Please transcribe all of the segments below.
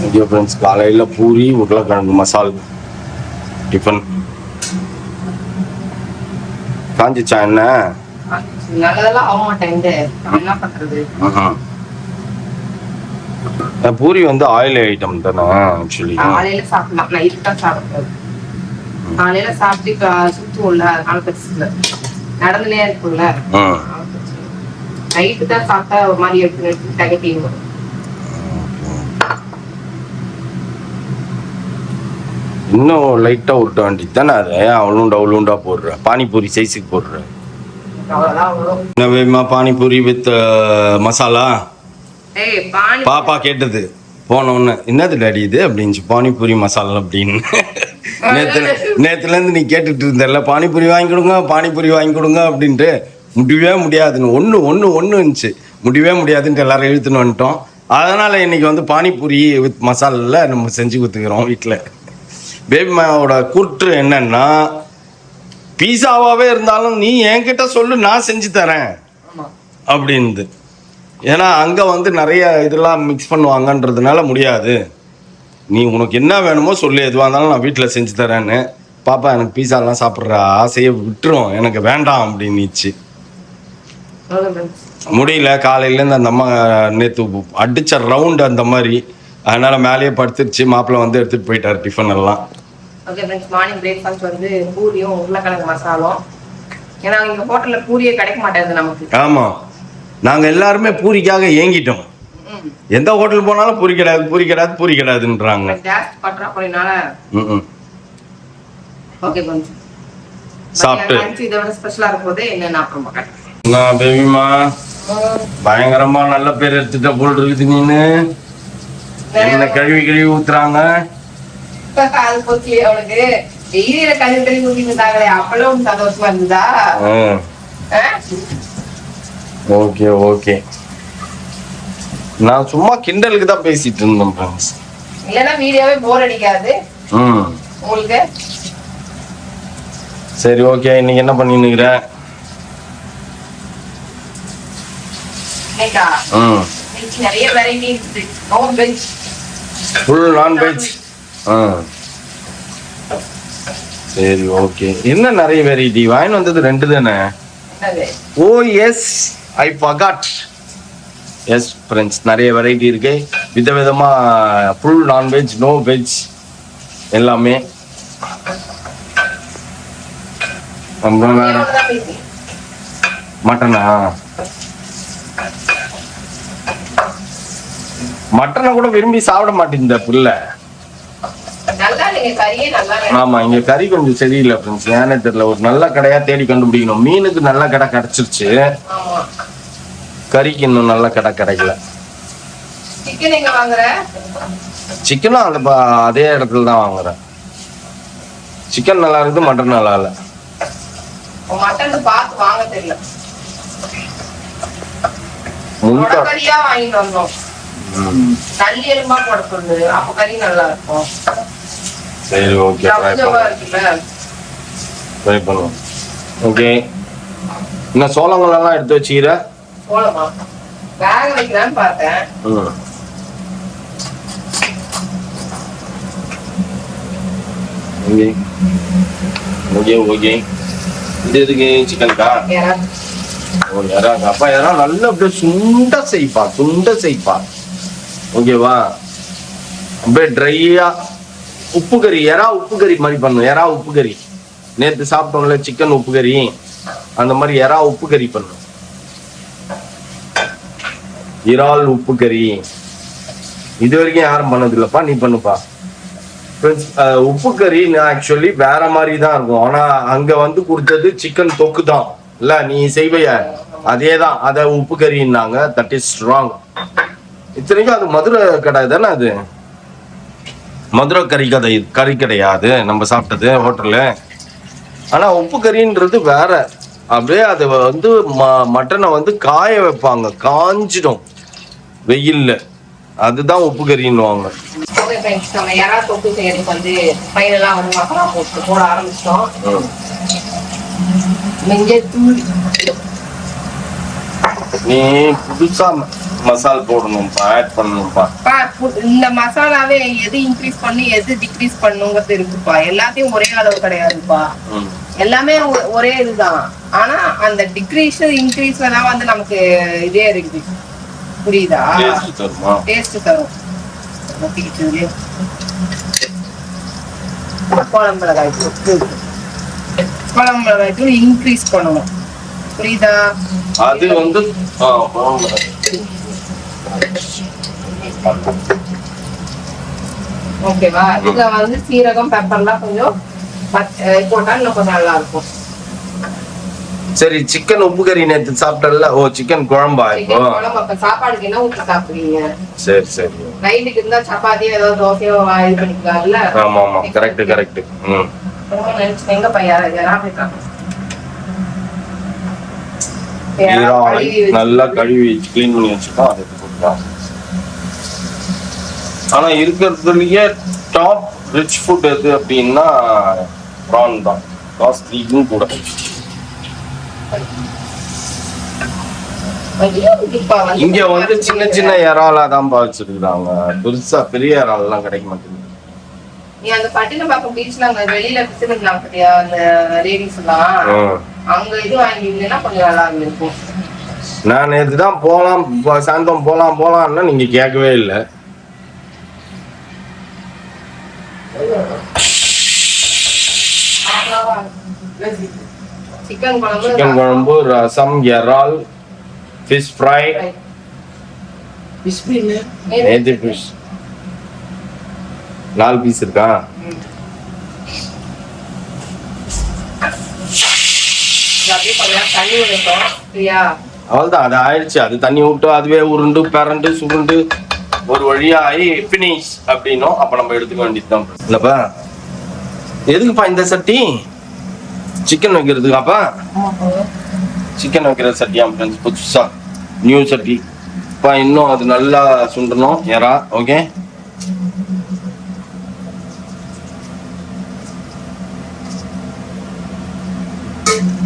Okay friends, காலையில் பூரி உருளைக்கிழங்கு மசால் tiffin. காஞ்சிச்சா என்ன? நல்லதெல்லாம் ஆக மாட்டேன், என்ன பண்றது? பூரி வந்து ஆயில் ஐட்டம் தானே ஆக்சுவலி. காலையில சாப்பிடலாம், நைட்டு தான் சாப்பிடுறது. காலையில சாப்பிட்டு சுத்துவோம்ல, அதனால பிரச்சனை இல்லை. நடந்துனே இருக்கும்ல, நைட்டு தான் சாப்பிட்டா ஒரு மாதிரி எடுத்து தகட்டிடும். இன்னும் லைட்டா உருட்ட வேண்டியது தானே. அது அவ்வளோண்டா போடுற பானிபூரி சைஸுக்கு போடுற. என்ன வேணுமா? பானிபூரி வித் மசாலா. பாப்பா கேட்டது போன உடனே, என்னது டாடி இது அப்படின்ச்சு. பானிபூரி மசாலா அப்படின்னு. நேற்றுலேருந்து நீ கேட்டுட்டு இருந்தல, பானிபூரி வாங்கி கொடுங்க பானிபூரி வாங்கி கொடுங்க அப்படின்ட்டு. முடியவே முடியாதுன்னு ஒன்று இருந்துச்சு. முடியவே முடியாதுன்ட்டு எல்லாரும் இழுத்துன்னு வந்துட்டோம். அதனால் இன்னைக்கு வந்து பானிபூரி வித் மசாலில் நம்ம செஞ்சு கொடுத்துக்கிறோம் வீட்டில். பேபிமாவோட கூற்று என்னன்னா, பீஸாவாகவே இருந்தாலும் நீ என்கிட்ட சொல்லு, நான் செஞ்சு தரேன் அப்படின்னு. ஏன்னா அங்கே வந்து நிறைய இதெல்லாம் மிக்ஸ் பண்ணுவாங்கன்றதுனால முடியாது. நீ உனக்கு என்ன வேணுமோ சொல்லு, எதுவாக இருந்தாலும் நான் வீட்டில் செஞ்சு தரேன்னு. பாப்பா எனக்கு பீஸாலாம் சாப்பிட்ற ஆசையை விட்டுரும், எனக்கு வேண்டாம் அப்படின்னுச்சு. முடியல, காலையிலேருந்து அந்த அம்மா நேற்று அடித்த ரவுண்டு அந்த மாதிரி. அதனால் மேலேயே படுத்துருச்சு. மாப்பிள்ளை வந்து எடுத்துகிட்டு போயிட்டார் டிஃபன் எல்லாம். ஓகே ஃப்ரெண்ட்ஸ், மார்னிங் பிரேக்ஃபாஸ்ட் வந்து பூரியும் உருளைக்கிழங்கு மசாலும். ஏன்னா இங்கே ஹோட்டலில் பூரியே கிடைக்க மாட்டேங்குது நமக்கு. ஆமாம், நாங்கள் எல்லாருமே பூரிக்காக ஏங்கிட்டோம். எந்த ஹோட்டல் போனாலும் பூரி கிடையாதுன்றாங்க. ஓகே ஃப்ரெண்ட்ஸ், சாப்பிட்டு இதோட ஸ்பெஷலாக இருக்கும்போது என்னென்ன அப்புறம் பார்க்கலாம். பேபிமா பயங்கரமா நல்ல பேர் எடுத்துட்ட போல் இருக்குது. நீனு என்ன கழுவி ஊத்துறாங்க. அது போச்சு அவனுக்கு. டெய்லியில கழுவி ஊத்திட்டு இருந்தாங்களே, அப்பெல்லாம் சந்தோஷமா இருந்ததா? ஓகே ஓகே, நான் சும்மா கிண்டலுக்கு தான் பேசிட்டு இருந்தேன் ஃப்ரெண்ட்ஸ். இல்லனா வீடியோவே போர் அடிக்காது உங்களுக்கு. சரி ஓகே, இன்னைக்கு என்ன பண்ணினுக்குற? நிறைய வெரைட்டி இருக்கு. Non veg, full non veg. சரி ஓகே, என்ன நிறைய வெரைட்டி வாங்கி வந்தது? 2 தானே? Oh yes, I forgot. Yes friends, நிறைய வெரைட்டி இருக்கு. விதவிதமா ஃபுல் நான்வெஜ், நோ வெஜ் எல்லாமே. மட்டனா? மட்டனை கூட விரும்பி சாப்பிட மாட்டேங்குது புள்ள. ஆமா, இங்க கறி கொஞ்சம் சரியில்லை ஃப்ரெண்ட்ஸ், ஏன்னே தெரியல. ஒரு நல்ல கடையா தேடி கண்டுபிடிக்கணும். மீனுக்கு நல்ல கடை கிடைச்சிருச்சு, கறிக்கு இன்னும் நல்ல கடை கிடைக்கல. சிக்கனும் அதே இடத்துல தான் வாங்குறேன். சிக்கன் நல்லா இருக்குது, மட்டன் நல்லா இல்லை. சரி ஓகே, ட்ரை பண்ணுவோம். ஓகே, என்ன சோளங்கள் எல்லாம் எடுத்து வச்சுக்கிற? வேக வைக்கலான்னு பார்த்தேன். ஓகே ஓகே, இது எதுக்கு? சிக்கனுக்கா? ஓ யாராக்கா? அப்பா யாரா நல்லா அப்படியே சுண்ட செய்ப்பா. ஓகேவா? அப்படியே ட்ரையா உப்பு கறி, உப்பு கறி மாதிரி பண்ணும். உப்பு கறி நேற்று சாப்பிட்டோம்ல, சிக்கன் உப்பு கறி, அந்த மாதிரி உப்பு கறி பண்ணும். இறால் உப்பு கறி இது வரைக்கும் யாரும் பண்ணது இல்லப்பா, நீ பண்ணுப்பா. உப்பு கறி ஆக்சுவலி வேற மாதிரி தான் இருக்கும். ஆனா அங்க வந்து கொடுத்தது சிக்கன் தொக்கு தான் இல்ல, நீ செய்வைய அதே தான். அத உப்பு கறின்னாங்க. That is wrong. இத்தனைக்கும் அது மதுரை கடை தானே. அது மதுரை கறி கிடையாது நம்ம சாப்பிட்டது ஹோட்டல்ல. ஆனா உப்பு கறின்றது வேற. அப்படியே அதை வந்து மட்டனை வந்து காய வைப்பாங்க, காஞ்சிடும் வெயில்ல. அதுதான் உப்பு கறின்னுவாங்க. போட ஆரம்பிச்சிட்டோம். நீ புதுசா மசால் போடணும்ப்பா, ஆட் பண்ணணும்ப்பா. இந்த மசாலாவே எது இன்க்ரீஸ் பண்ணி எது டிக்ரீஸ் பண்ணுங்கிறது இருக்குப்பா. எல்லாத்தையும் ஒரே அளவு கிடையாதுப்பா. எல்லாமே ஒரே இதுதான். ஆனா அந்த டிக்ரீஸ் இன்க்ரீஸ்ல தான் வந்து நமக்கு இதே இருக்குது. புரியுதா? டேஸ்ட் தரும். குழம்பு மிளகாய் தூள் இன்க்ரீஸ் பண்ணணும். புரியுதா? அது வந்து ஓகேவா? இதுல வந்து சீரகம் பெப்பர்லாம் கொஞ்சம் போட்டா இன்னும் கொஞ்சம் நல்லா இருக்கும். சரி, சிக்கன் உப்பு கறி நேத்து சாப்பிட்டல. ஓ, சிக்கன் குழம்பா? இப்போ சாப்பாடுக்கு என்ன ஊற்றி சாப்பிடுவீங்க? சரி சரி. நைட்டுக்கு இருந்தா சப்பாத்தியோ ஏதோ தோசையோ இது பண்ணிக்கலாம்ல. ஆமா ஆமா, கரெக்ட் கரெக்ட். எங்க பையா நல்லா கழுவி கிளீன் பண்ணி வச்சுக்கோ. ஆனா இருக்கிறதுலயே டாப் ரிச் ஃபுட் எது அப்படின்னா ப்ரான் தான். காஸ்ட்லியும் கூட. இங்க வந்து சின்ன சின்ன இறாலா தான் வச்சிருக்காங்க. பெருசா பெரிய இறால் எல்லாம் கிடைக்க மாட்டேங்குது. நீ அந்த பட்டினப்பாக்கம் பீச்ல அங்க வெளியில வித்துருக்கலாம் பாத்தியா, அந்த லேடிஸ் எல்லாம் அங்க இது வாங்கிட்டீங்கன்னா கொஞ்சம் நல்லா இருக்கும். நான் நேற்று தான் போலாம் சாயந்தரம் போலாம்னா நீங்க கேட்கவே இல்லை. சிக்கன் குழம்பு, ரசம், இறால், ஃபிஷ் ஃப்ரை. நேத்து ஃபிஷ் 4 பீஸ் இருக்கா? அவ்வளவுதான், அது ஆயிடுச்சு. அது தண்ணி விட்டு அதுவே உருண்டு பரண்டு சுருண்டு ஒரு வழியா ஆகி பினிஷ் அப்படின்னும். அப்ப நம்ம எடுத்துக்க வேண்டியதுதான். இல்லப்பா, எதுக்குப்பா இந்த சட்டி? சிக்கன் வைக்கிறதுக்காப்பா? சிக்கன் வைக்கிற சட்டியா ஃப்ரெண்ட்ஸ்? புதுசா நியூ சட்டி. இப்போ இன்னும் அது நல்லா சுண்டணும் எறா. ஓகே,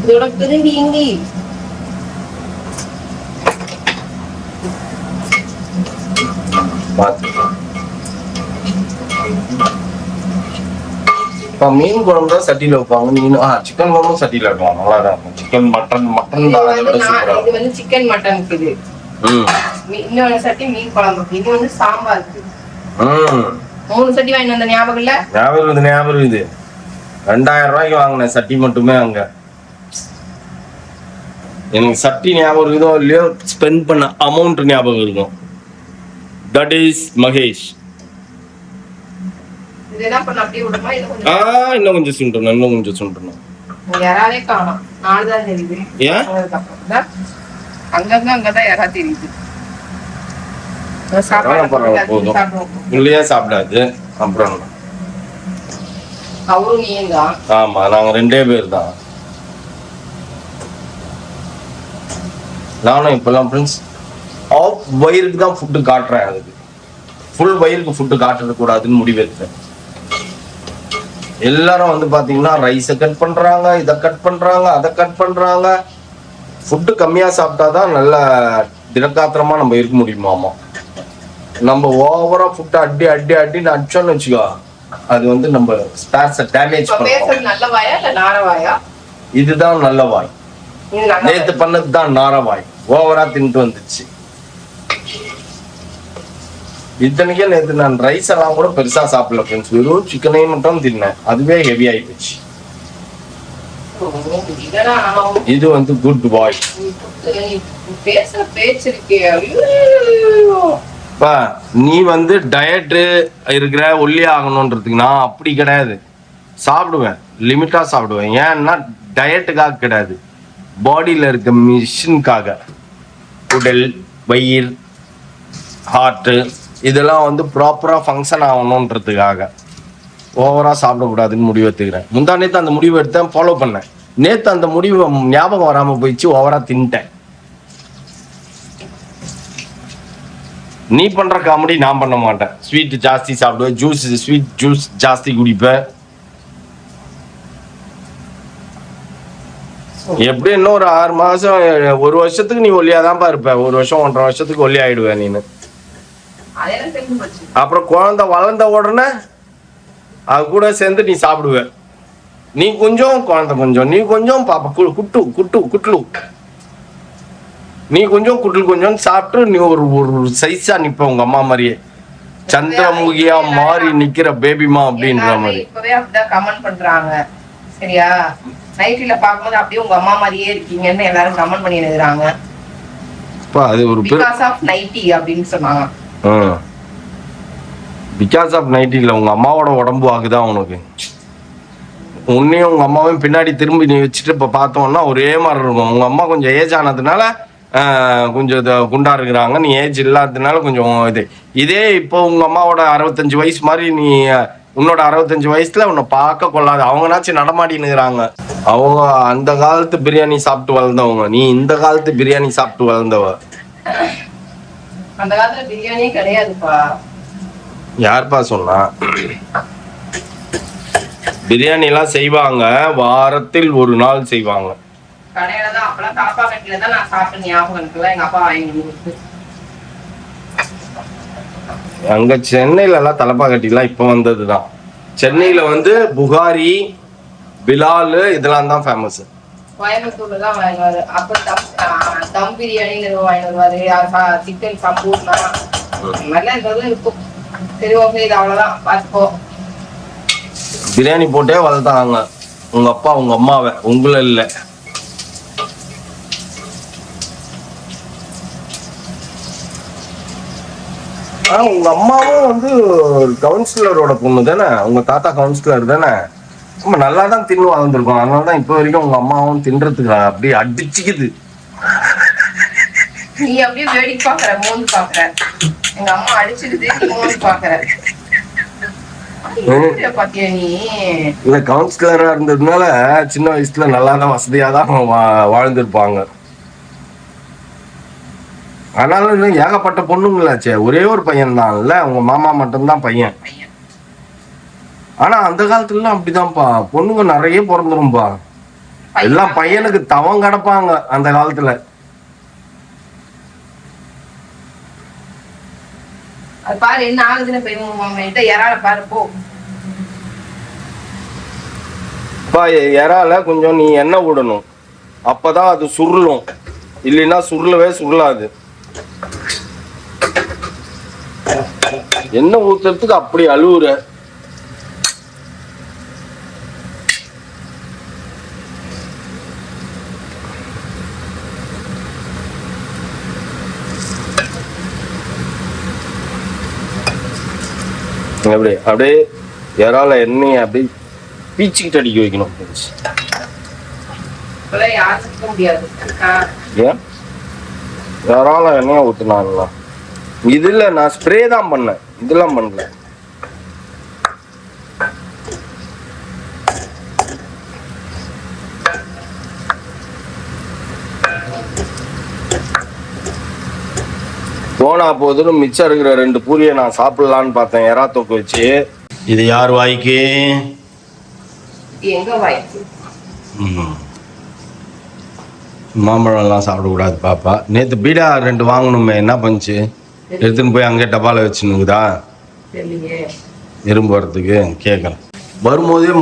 இதோட திரும்பி இங்கி மீன் குழம்பு தான் சட்டியில வைப்பாங்க. மீன் சிக்கன் குழம்பும் சட்டியில வைப்பாங்க. நல்லா தான் இருக்கும். சிக்கன் மட்டன் இது வந்து சிக்கன் மட்டன் இருக்குது. இன்னொரு சட்டி மீன் குழம்பு. இது வந்து சாம்பார். 3 சட்டி வாங்கி வந்த ஞாபகம் இல்ல? ஞாபகம் இது 2000 ரூபாய்க்கு வாங்கினேன் சட்டி மட்டுமே. அங்க எனக்கு சட்டி ஞாபகம் இருக்குதோ இல்லையோ, ஸ்பெண்ட் பண்ண அமௌண்ட் ஞாபகம் இருக்கும். That is Mahesh. இன்னும் கொஞ்சம் சுண்டணும். யாராலே காணோம். நாலுதான் தெரியுது. ஏன் அங்கதான் யாரா தெரியுது. உள்ளே சாப்பிடாது. அப்புறம் அவரும் நீயும் தான். ஆமா, நாங்க 2 பேர் தான். நானும் இப்பெல்லாம் ஃப்ரெண்ட்ஸ் ஆஃப் வயிறுக்கு தான் ஃபுட்டு காட்டுறேன். அதுக்கு ஃபுல் வயிறுக்கு ஃபுட்டு காட்டுறது கூடாதுன்னு முடிவெடுத்தேன். எல்லாரும் வந்து பாத்தீங்கன்னா ரைஸை கட் பண்றாங்க, இதை கட் பண்றாங்க, அதை கட் பண்றாங்க. ஃபுட்டு கம்மியா சாப்பிட்டாதான் நல்ல திடகாத்திரமா நம்ம இருக்க முடியுமாமா. நம்ம ஓவரா ஃபுட்டை அடின்னு அடிச்சோன்னு வச்சுக்கோ, அது வந்து நம்ம ஸ்பேர்ஸை டேமேஜ் பண்ணுவோம். நல்ல வாயா இல்ல நார வாயா? இதுதான் நல்ல வாய். நேத்து பண்ணதுதான் நார வாய். ஓவரா தின்ட்டு வந்துச்சு. இத்தனைக்கே நேற்று நான் ரைஸ் எல்லாம் கூட பெருசா சாப்பிடல ஃப்ரெண்ட்ஸ். வெறும் சிக்கனையும் மட்டும் தின்னேன். அதுவே ஹெவி ஆயிடுச்சு. இது வந்து குட் பாய். நீ வந்து டயட் இருக்கிற ஒல்லி ஆகணும்ன்றதுக்கு நான் அப்படி கிடையாது. சாப்பிடுவேன், லிமிட்டா சாப்பிடுவேன். ஏன்னா டயட்டுக்காக கிடையாது, பாடியில இருக்க மிஷினுக்காக. உடல், வயிறு, ஹார்ட்டு இதெல்லாம் வந்து ப்ராப்பரா ஃபங்க்ஷன் ஆகணுன்றதுக்காக ஓவரா சாப்பிடக்கூடாதுன்னு முடிவு எடுத்துக்கிறேன். முந்தா நேற்று அந்த முடிவு எடுத்தேன், ஃபாலோ பண்ணேன். நேற்று அந்த முடிவு ஞாபகம் வராம போயிடுச்சு, ஓவரா தின்ட்டேன். நீ பண்ற காமெடி நான் பண்ண மாட்டேன். ஸ்வீட் ஜாஸ்தி சாப்பிடுவேன், ஸ்வீட் ஜூஸ் ஜாஸ்தி குடிப்பேன். எப்படி இன்னும் ஒரு 6 மாசம் 1 வருஷத்துக்கு நீ ஒல்லியாதான்ப்பா இருப்ப. 1 வருஷம் 1.5 வருஷத்துக்கு ஒல்லி ஆயிடுவ நீனு. அப்புறம் குழந்தை வளர்ந்த உடனே அது கூட சேர்ந்து நீ சாப்பிடுவ. நீ கொஞ்சம் குழந்தை கொஞ்சம், நீ கொஞ்சம் பாப்பா குட்லு நீ கொஞ்சம் குட்லு கொஞ்சம் சாப்பிட்டு நீ ஒரு சைஸா நிப்ப உங்க அம்மா மாதிரியே. சந்திரமுகியா மாறி நிக்கிற பேபிமா அப்படின்ற மாதிரி. இப்பவே அப்படிதான் கமெண்ட் பண்றாங்க. சரியா, நைட்டில பாக்கும்போது அப்படியே உங்க அம்மா மாதிரியே இருக்கீங்கன்னு எல்லாரும் கமெண்ட் பண்ணி எழுதுறாங்க. அது ஒரு பிகாஸ் ஆஃப் நைட்டி அப்படின்னு சொன்னாங்க. பிகாஸ் ஆஃப் நைட்டி இல்ல, உங்க அம்மாவோட உடம்பு ஆகுதான் உனக்கு. உன்னையும் உங்க அம்மாவையும் பின்னாடி திரும்பி நீ வச்சுட்டு இப்ப பார்த்தோம்னா ஒரே மாதிரி இருக்கும். உங்க அம்மா கொஞ்சம் ஏஜ் ஆனதுனால கொஞ்சம் குண்டா இருக்கிறாங்க, நீ ஏஜ் இல்லாததுனால கொஞ்சம் இதே இப்போ உங்க அம்மாவோட 65 வயசு மாதிரி நீ உன்னோட 65 வயசுல உன்னை பார்க்க கொள்ளாது. அவங்கனாச்சும் நடமாடினுங்கிறாங்க. அவங்க அந்த காலத்து பிரியாணி சாப்பிட்டு வளர்ந்தவங்க, நீ இந்த காலத்து பிரியாணி சாப்பிட்டு வளர்ந்தவ. அந்த காலத்துல பிரியாணியே கிடையாதுப்பா. யாருப்பா சொன்னா? பிரியாணி எல்லாம் செய்வாங்க, வாரத்தில் 1 நாள் செய்வாங்க. கடையில தான் அப்பெல்லாம் தாப்பா கட்டில தான் நான் சாப்பிட்ட ஞாபகம் இருக்குல்ல, எங்க அப்பா வாங்கி கொடுத்து. அங்க சென்னையில எல்லாம் தலப்பா கட்டிலாம் இப்ப வந்ததுதான். சென்னையில வந்து புகாரி, பிலால் இதெல்லாம் தான் ஃபேமஸ். கோயம்புத்தூர்ல தான் வாங்குவாரு. அப்புறம் தம் பிரியாணின்னு வாங்கி வருவாரு, சிக்கன் சம்பூர்ணா நல்லா இருக்கிறது இருக்கும். சரி ஓகே, இது அவ்வளவுதான், பார்த்துக்கோ. பிரியாணி போட்டே வளர்த்தாங்க உங்க அப்பா உங்க அம்மாவை, உங்களை இல்லை. உங்க அம்மாவும் வந்து கவுன்சிலரோட பொண்ணு தானே, உங்க தாத்தா கவுன்சிலர் தானே. ரொம்ப நல்லா தான் தின்னு வளர்ந்துருக்கோம். அதனாலதான் இப்ப வரைக்கும் உங்க அம்மாவும் தின்றதுக்கு அப்படியே அடிச்சுக்குது. நீ அப்படியே வேடிக்கை பாக்குற, மோந்து பாக்குற. எங்க அம்மா அடிச்சுக்குது, நீ மோந்து பாக்குற. பாத்தியா நீ? இல்ல, கவுன்சிலரா இருந்ததுனால சின்ன வயசுல நல்லாதான் வசதியாதான் வாழ்ந்திருப்பாங்க. ஆனாலும் ஏகப்பட்ட பொண்ணுங்களாச்சே, ஒரே ஒரு பையன் தான் இல்ல, உங்க மாமா மட்டும்தான் பையன். ஆனா அந்த காலத்துல அப்படிதான்ப்பா, பொண்ணுங்க நிறைய பிறந்துரும்பா. எல்லாம் பையனுக்கு தவம் கிடப்பாங்க அந்த காலத்துல. பாரு என்ன ஆகுதுன்னு போய் யாரால பாரு போ. இறால கொஞ்சம் நீ எண்ணெய் விடணும், அப்பதான் அது சுருளும். இல்லைன்னா சுருளவே சுருளாது. எண்ணெய் ஊத்துறதுக்கு அப்படி அழுவுற. அப்படியே அப்படியே இறால எண்ணெய் அப்படி பீச்சிக்கிட்டு அடிக்க வைக்கணும். ஏன் இறால எண்ணெய் ஊத்துனாங்களா? இதுல நான் ஸ்ப்ரே தான் பண்ணேன், இதெல்லாம் பண்ணல. போனா போதுன்னு மிச்சம் இருக்கிற 2 பூரியை நான் சாப்பிடலான்னு பார்த்தேன் எறா தொக்கு வச்சு. இது யார் வாய்க்கு? எங்க வாய்க்கு? மாம்பழம் எல்லாம் சாப்பிடக்கூடாது பாப்பா. நேற்று பீடா 2 வாங்கணுமே, என்ன பண்ணுச்சு? எடுத்துன்னு போய் அங்கே டப்பால வச்சுனுக்குதா எறும்பு வரத்துக்கு? கேட்கலாம். வரும்போதே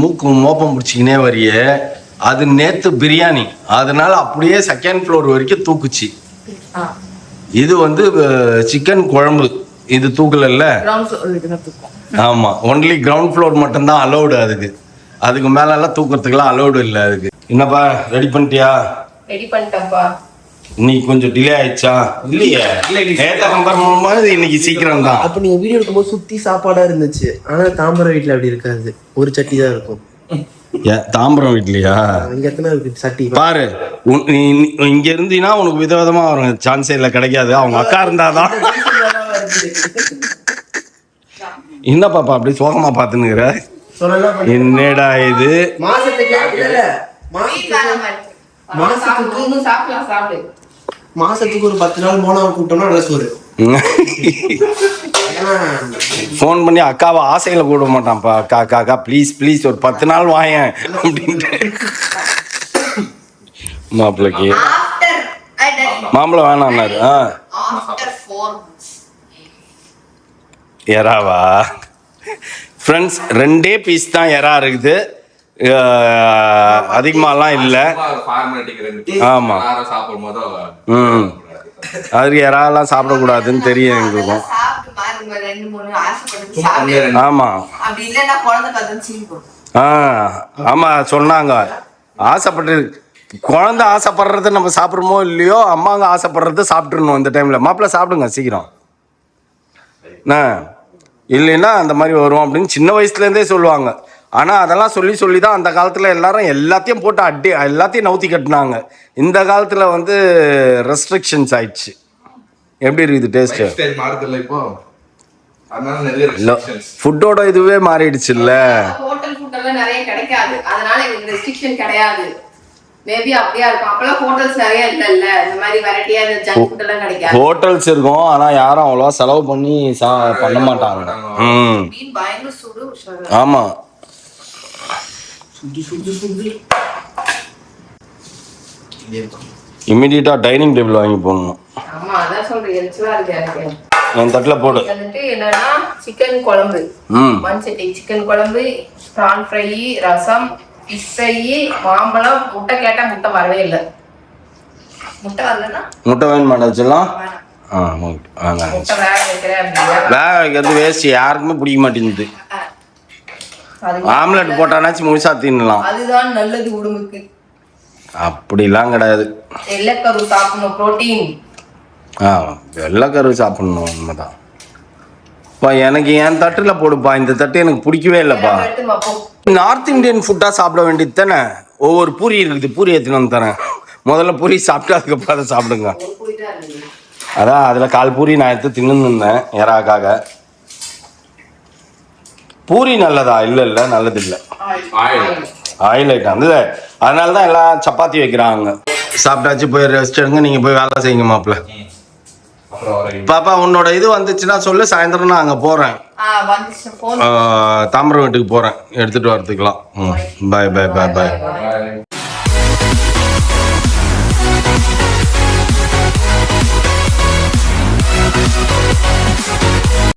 மூக்கு மோப்பம் பிடிச்சிக்கினே வரியே. அது நேற்று பிரியாணி, அதனால அப்படியே 2nd ஃப்ளோர் வரைக்கும் தூக்குச்சு. இது வந்து சிக்கன் குழம்பு, இது தூக்கல. ஆமா, ஒன்லி கிரவுண்ட் ஃப்ளோர் மட்டும்தான் அலௌடு. அதுக்கு மேல எல்லாம் தூக்கிறதுக்குலாம் அலௌடு இல்லை. அதுக்கு என்னப்பா ரெடி பண்ணிட்டியா? ரெடி பண்ணிட்டேன்ப்பா. நீ கொஞ்சம் டிலே ஆயிடுச்சா? இல்லையே, இன்னைக்கு சீக்கிரம் தான். அப்ப நீங்க வீடியோ எடுக்கும்போது சுத்தி சாப்பாடா இருந்துச்சு. ஆனா தாம்பரம் வீட்டுல அப்படி இருக்காது, ஒரு சட்டி தான் இருக்கும். தாம்பரம் வீட்லயா? இங்க எத்தனை இருக்கு சட்டி பாரு. இங்க இருந்தீங்கன்னா உனக்கு விதவிதமா வரும், சான்ஸே இல்ல, கிடைக்காது. அவங்க அக்கா இருந்தாதான். என்ன பாப்பா அப்படி சோகமா பாத்துனுக்குற? என்னடா இது? மாசத்துக்கு ஒரு 10 நாள் மோனாவை கூப்பிட்டோம்னா நல்ல சோறு. ஃபோன் பண்ணி அக்காவை ஆசையில கூட மாட்டான்ப்பா. அக்கா ப்ளீஸ் ஒரு 10 நாள் வாயேன் அப்படின்ட்டு. மாப்பிள்ளைக்கு ஆஃப்டர் மாம்பழம் வேணாம்னாரு. After 4 months. எறாவா ஃப்ரெண்ட்ஸ்? 2 பீஸ் தான் எறா இருக்குது, அதிகமாலாம் இல்லை. ஆமா. அதுக்கு எறாலாம் சாப்பிடக்கூடாதுன்னு தெரியும் எங்களுக்கும். சாப்பிட்டு பாருங்க, 2 3 ஆசைப்பட்டு சாப்பிடு. ஆமா. அப்படி இல்லைன்னா குழந்தை கதன்னு சீன் போடும். ஆமா சொன்னாங்க. ஆசைப்பட்டு குழந்தை ஆசைப்படுறது நம்ம சாப்பிட்றோமோ இல்லையோ, அம்மாங்க ஆசைப்படுறது சாப்பிட்றணும் இந்த டைம்ல. மாப்பிள்ளை சாப்பிடுங்க சீக்கிரம், இல்லைன்னா அந்த மாதிரி வரும் அப்படின்னு சின்ன வயசுலேருந்தே சொல்லுவாங்க. ஆனால் அதெல்லாம் சொல்லி சொல்லி தான் அந்த காலத்தில் எல்லாரும் எல்லாத்தையும் போட்டு எல்லாத்தையும் நவுத்தி கட்டினாங்க. இந்த காலத்தில் வந்து ரெஸ்ட்ரிக்ஷன்ஸ் ஆயிடுச்சு. எப்படி இருக்குது டேஸ்ட்டு? இல்லை, ஃபுட்டோட இதுவே மாறிடுச்சு இல்லை. ஹோட்டல் ஃபுட் எல்லாம் நிறைய கிடைக்காது, அதனால எனக்கு ரெஸ்ட்ரிக்ஷன் கிடையாது. மேபி அப்படியா இருக்கும். அப்பெல்லாம் ஹோட்டல்ஸ் நிறைய இல்ல, இந்த மாதிரி வெரைட்டியா இந்த ஜங்க் ஃபுட் எல்லாம் கிடைக்காது. ஹோட்டல்ஸ் இருக்கும், ஆனா யாரும் அவ்வளவா செலவு பண்ணி பண்ண மாட்டாங்க. மீன் பயங்கர சுடு. ஆமா, இமிடியேட்டா டைனிங் டேபிள் வாங்கி போடணும். ஆமா, அதான் சொல்றேன், எரிச்சலா இருக்கு எனக்கு. என் தட்டுல போடு. வந்துட்டு என்னன்னா சிக்கன் குழம்பு, மண்சட்டி சிக்கன் குழம்பு, பிரான் ஃப்ரை, ரசம், ஃபிஷ் ஃப்ரை, மாம்பழம். முட்டை கேட்டா முட்டை வரவே இல்லை. முட்டை வரலன்னா முட்டை வேணுமா வச்சுலாம்? முட்டை வேக வைக்கிறேன் அப்படின்னா வேக வைக்கிறது வேஸ்ட், யாருக்குமே பிடிக்க மாட்டேங்குது. ஆம்லெட் போட்டானாச்சும் முழுசா தின்னலாம். அதுதான் நல்லது உடம்புக்கு. அப்படிலாம் கிடையாது. வெள்ளைக்கரு சாப்பிடணும், புரோட்டீன். வெள்ளைக்கரு சாப்பிடணும், உண்மைதான். எனக்கு என் தட்டுல போடுப்பா, இந்த தட்டு எனக்கு பிடிக்கவே இல்லைப்பா. நார்த் இந்தியன் ஃபுட்டா சாப்பிட வேண்டியது தானே. ஒவ்வொரு பூரி இருக்குது, பூரி எடுத்துன்னு வந்து தரேன். முதல்ல பூரி சாப்பிட்டு அதுக்கப்புறம் அதை சாப்பிடுங்க. அதான் அதில் 1/4 பூரி நான் எடுத்து தின்னுருந்தேன் எறாக்காக. பூரி நல்லதா? இல்லை நல்லது இல்லை, ஆயில் ஐட்டம் இல்லை. அதனால தான் எல்லாம் சப்பாத்தி வைக்கிறாங்க. சாப்பிட்டாச்சு, போய் ரெஸ்ட் எடுங்க. நீங்கள் போய் வேலை செய்யுங்க மாப்பிள்ள. பாப்பா உன்னோட இது வந்துச்சுன்னா சொல்லு, சாயந்தரம் நான் அங்கே போகிறேன், தாம்பரம் வீட்டுக்கு போகிறேன், எடுத்துகிட்டு வரதுக்கலாம். பாய் பாய் பாய் பாய்.